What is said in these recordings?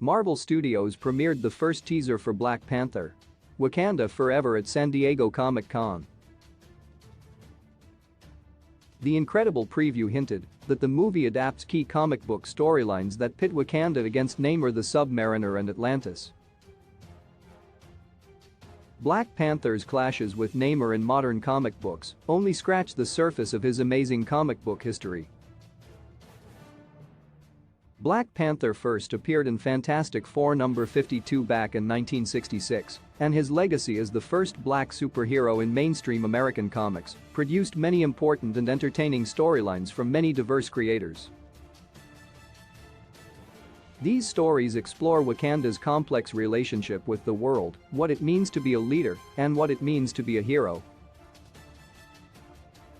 Marvel Studios premiered the first teaser for Black Panther: Wakanda Forever at San Diego Comic-Con. The incredible preview hinted that the movie adapts key comic book storylines that pit Wakanda against Namor the Submariner and Atlantis. Black Panther's clashes with Namor in modern comic books only scratch the surface of his amazing comic book history. Black Panther first appeared in Fantastic Four number 52 back in 1966, and his legacy as the first black superhero in mainstream American comics produced many important and entertaining storylines from many diverse creators. These stories explore Wakanda's complex relationship with the world, what it means to be a leader, and what it means to be a hero.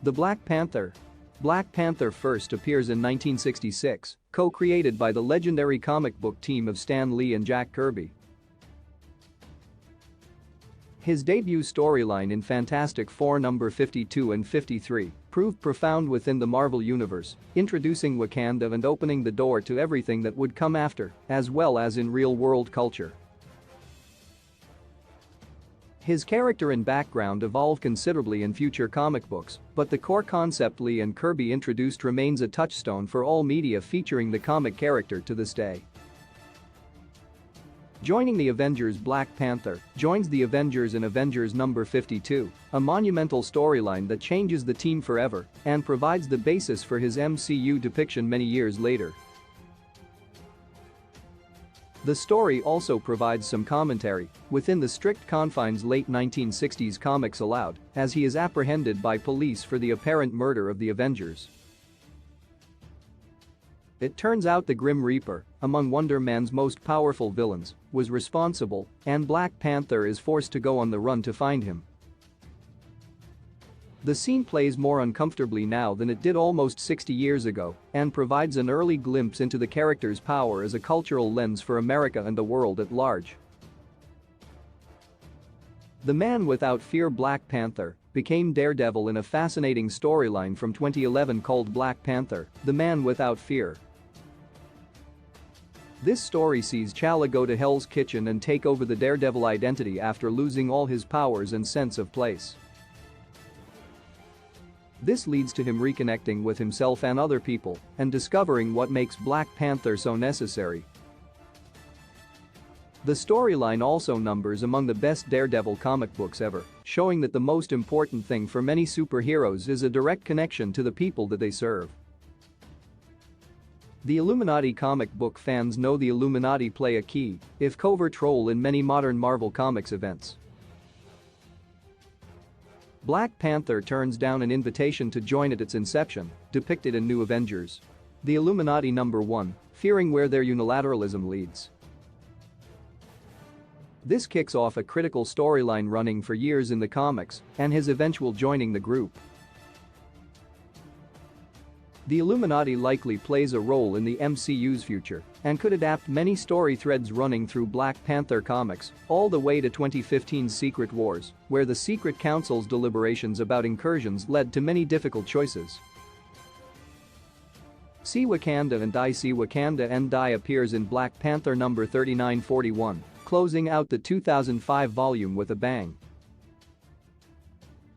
The Black Panther. Black Panther first appears in 1966, co-created by the legendary comic book team of Stan Lee and Jack Kirby. His debut storyline in Fantastic Four number 52 and 53 proved profound within the Marvel Universe, introducing Wakanda and opening the door to everything that would come after, as well as in real-world culture. His character and background evolved considerably in future comic books, but the core concept Lee and Kirby introduced remains a touchstone for all media featuring the comic character to this day. Joining the Avengers, Black Panther joins the Avengers in Avengers number 52, a monumental storyline that changes the team forever and provides the basis for his MCU depiction many years later. The story also provides some commentary within the strict confines late 1960s comics allowed, as he is apprehended by police for the apparent murder of the Avengers. It turns out the Grim Reaper, among Wonder Man's most powerful villains, was responsible, and Black Panther is forced to go on the run to find him. The scene plays more uncomfortably now than it did almost 60 years ago and provides an early glimpse into the character's power as a cultural lens for America and the world at large. The Man Without Fear, Black Panther, became Daredevil in a fascinating storyline from 2011 called Black Panther: The Man Without Fear. This story sees T'Challa go to Hell's Kitchen and take over the Daredevil identity after losing all his powers and sense of place. This leads to him reconnecting with himself and other people and discovering what makes Black Panther so necessary. The storyline also numbers among the best Daredevil comic books ever, showing that the most important thing for many superheroes is a direct connection to the people that they serve. The Illuminati comic book fans know the Illuminati play a key, if covert role in many modern Marvel Comics events. Black Panther turns down an invitation to join at its inception, depicted in New Avengers. The Illuminati number 1, fearing where their unilateralism leads. This kicks off a critical storyline running for years in the comics and his eventual joining the group. The Illuminati likely plays a role in the MCU's future and could adapt many story threads running through Black Panther comics all the way to 2015's Secret Wars, where the Secret Council's deliberations about incursions led to many difficult choices. See Wakanda and I. See Wakanda and I appears in Black Panther number 3941, closing out the 2005 volume with a bang.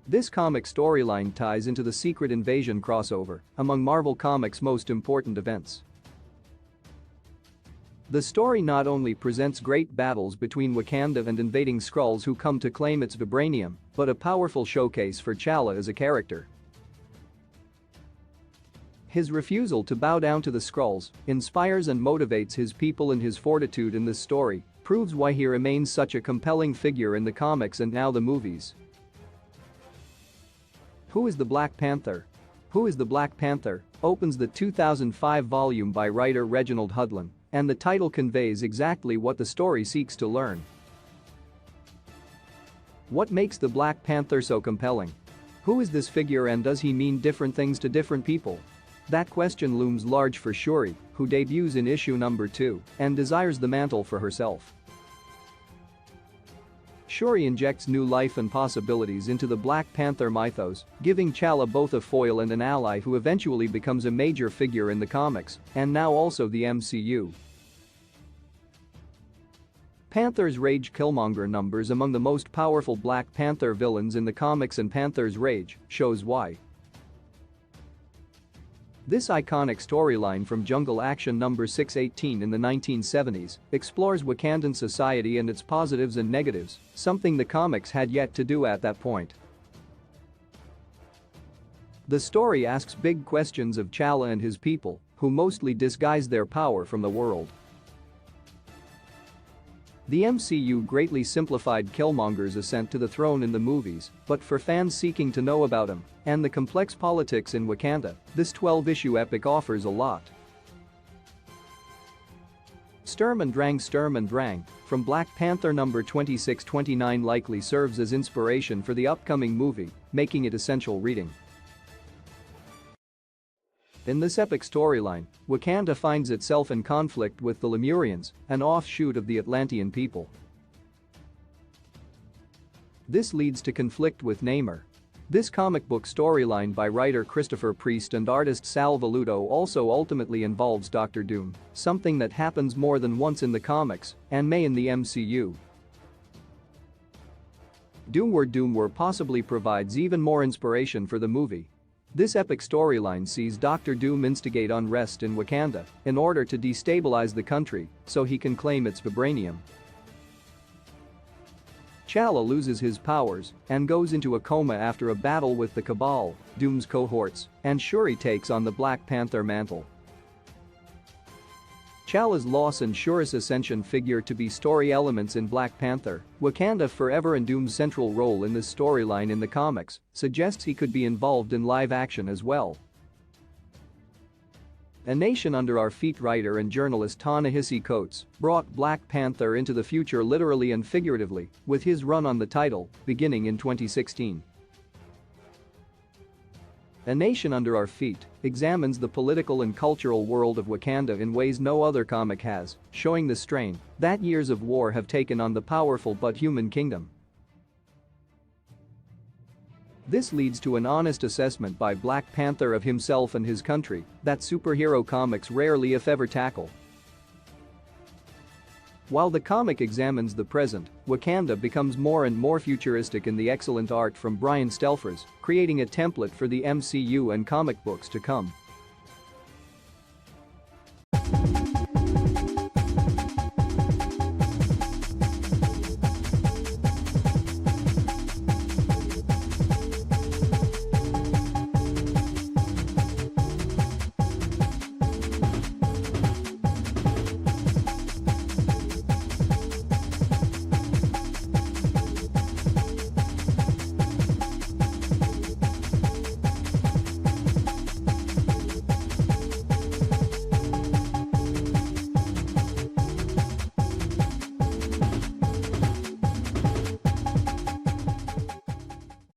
This comic storyline ties into the Secret Invasion crossover among Marvel Comics' most important events. The story not only presents great battles between Wakanda and invading Skrulls who come to claim its vibranium, but a powerful showcase for T'Challa as a character. His refusal to bow down to the Skrulls inspires and motivates his people, and his fortitude in this story proves why he remains such a compelling figure in the comics and now the movies. Who is the Black Panther? Who is the Black Panther opens the 2005 volume by writer Reginald Hudlin, and the title conveys exactly what the story seeks to learn. What makes the Black Panther so compelling? Who is this figure and does he mean different things to different people? That question looms large for Shuri, who debuts in issue number 2 and desires the mantle for herself. Shuri injects new life and possibilities into the Black Panther mythos, giving T'Challa both a foil and an ally who eventually becomes a major figure in the comics and now also the MCU. Panther's Rage Killmonger numbers among the most powerful Black Panther villains in the comics, and Panther's Rage shows why. This iconic storyline from Jungle Action number 618 in the 1970s explores Wakandan society and its positives and negatives, something the comics had yet to do at that point. The story asks big questions of T'Challa and his people, who mostly disguise their power from the world. The MCU greatly simplified Killmonger's ascent to the throne in the movies, but for fans seeking to know about him and the complex politics in Wakanda, this 12-issue epic offers a lot. Sturm und Drang from Black Panther number 2629 likely serves as inspiration for the upcoming movie, making it essential reading. In this epic storyline, Wakanda finds itself in conflict with the Lemurians, an offshoot of the Atlantean people. This leads to conflict with Namor. This comic book storyline by writer Christopher Priest and artist Sal Velluto also ultimately involves Doctor Doom, something that happens more than once in the comics and may in the MCU. Doomwar possibly provides even more inspiration for the movie. This epic storyline sees Dr. Doom instigate unrest in Wakanda in order to destabilize the country so he can claim its vibranium. T'Challa loses his powers and goes into a coma after a battle with the Cabal, Doom's cohorts, and Shuri takes on the Black Panther mantle. T'Challa's loss and Shuri's ascension figure to be story elements in Black Panther, Wakanda Forever, and Doom's central role in this storyline in the comics suggests he could be involved in live action as well. A Nation Under Our Feet writer and journalist Ta-Nehisi Coates brought Black Panther into the future literally and figuratively with his run on the title beginning in 2016. A Nation Under Our Feet examines the political and cultural world of Wakanda in ways no other comic has, showing the strain that years of war have taken on the powerful but human kingdom. This leads to an honest assessment by Black Panther of himself and his country that superhero comics rarely if ever tackle. While the comic examines the present, Wakanda becomes more and more futuristic in the excellent art from Brian Stelfreeze, creating a template for the MCU and comic books to come.